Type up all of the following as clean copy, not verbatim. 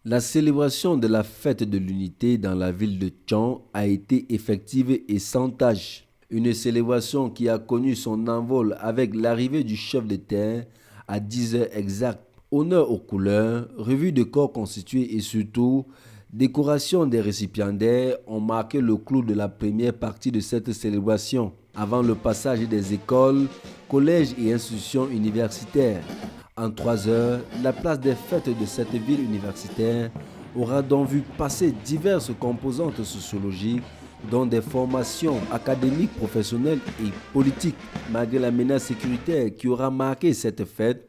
La célébration de la fête de l'unité dans la ville de Tchang a été effective et sans tâche. Une célébration qui a connu son envol avec l'arrivée du chef de terre à 10 heures exactes. Honneur aux couleurs, revue de corps constituée et surtout décoration des récipiendaires ont marqué le clou de la première partie de cette célébration, avant le passage des écoles, collèges et institutions universitaires. En 3 heures, la place des fêtes de cette ville universitaire aura donc vu passer diverses composantes sociologiques, dont des formations académiques, professionnelles et politiques. Malgré la menace sécuritaire qui aura marqué cette fête,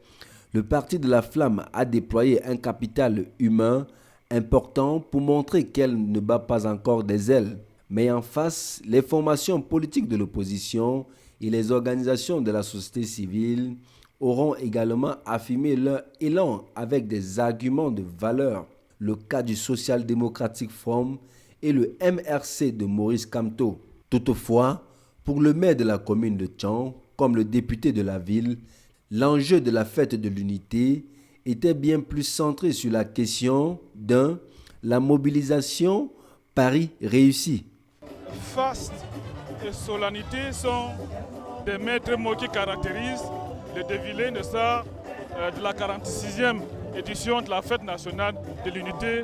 le Parti de la Flamme a déployé un capital humain important pour montrer qu'elle ne bat pas encore des ailes. Mais en face, les formations politiques de l'opposition et les organisations de la société civile auront également affirmé leur élan avec des arguments de valeur. Le cas du Social Democratic Front et le MRC de Maurice Kamto. Toutefois, pour le maire de la commune de Tchang, comme le député de la ville, l'enjeu de la fête de l'unité était bien plus centré sur la question la mobilisation Paris réussi. Faste et solennité sont des maîtres mots qui caractérisent le défilé de la 46e édition de la fête nationale de l'unité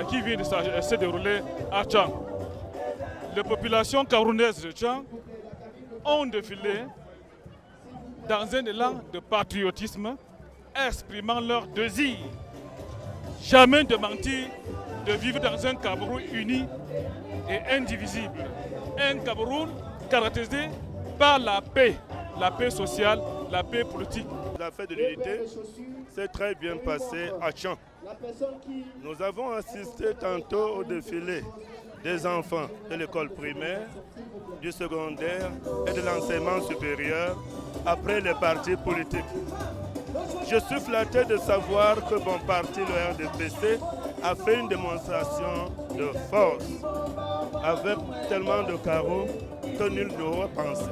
qui vient de se dérouler à Tchang. Les populations camerounaises de Tchang ont défilé dans un élan de patriotisme, exprimant leur désir, jamais de mentir, de vivre dans un Cameroun uni et indivisible. Un Cameroun caractérisé par la paix sociale, la paix politique. La fête de l'unité s'est très bien passée à Tchang. Nous avons assisté tantôt au défilé des enfants de l'école primaire, du secondaire et de l'enseignement supérieur après les partis politiques. Je suis flatté de savoir que mon parti, le RDPC, a fait une démonstration de force avec tellement de carreaux que nul n'aurait pensé.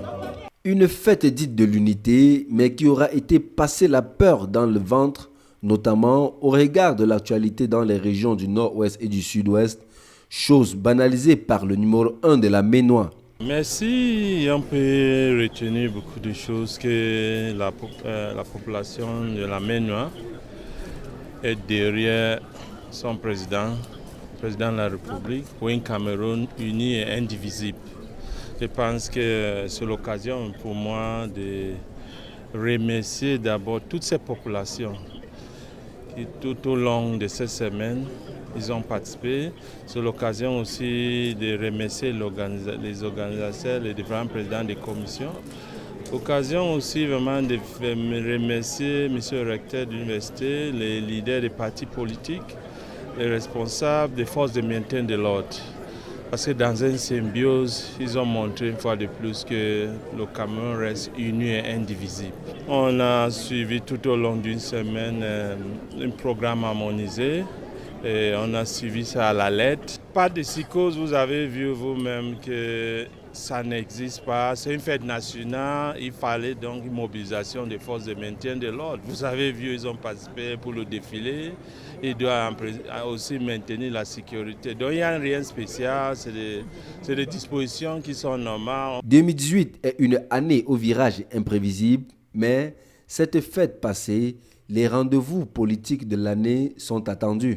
Une fête dite de l'unité, mais qui aura été passée la peur dans le ventre, notamment au regard de l'actualité dans les régions du nord-ouest et du sud-ouest, chose banalisée par le numéro 1 de la Ménois. Merci, on peut retenir beaucoup de choses que la population de la Ménois est derrière son président de la République, pour un Cameroun uni et indivisible. Je pense que c'est l'occasion pour moi de remercier d'abord toutes ces populations qui tout au long de cette semaine, ils ont participé. C'est l'occasion aussi de remercier les organisateurs, les différents présidents des commissions. Occasion aussi vraiment de remercier M. le recteur de l'université, les leaders des partis politiques, les responsables des forces de maintien de l'ordre. Parce que dans une symbiose, ils ont montré une fois de plus que le Cameroun reste uni et indivisible. On a suivi tout au long d'une semaine un programme harmonisé et on a suivi ça à la lettre. Pas de psychose, vous avez vu vous-même que ça n'existe pas. C'est une fête nationale, il fallait donc une mobilisation des forces de maintien de l'ordre. Vous avez vu, ils ont participé pour le défilé. Ils doivent aussi maintenir la sécurité. Donc il n'y a rien de spécial, c'est des dispositions qui sont normales. 2018 est une année au virage imprévisible, mais cette fête passée, les rendez-vous politiques de l'année sont attendus.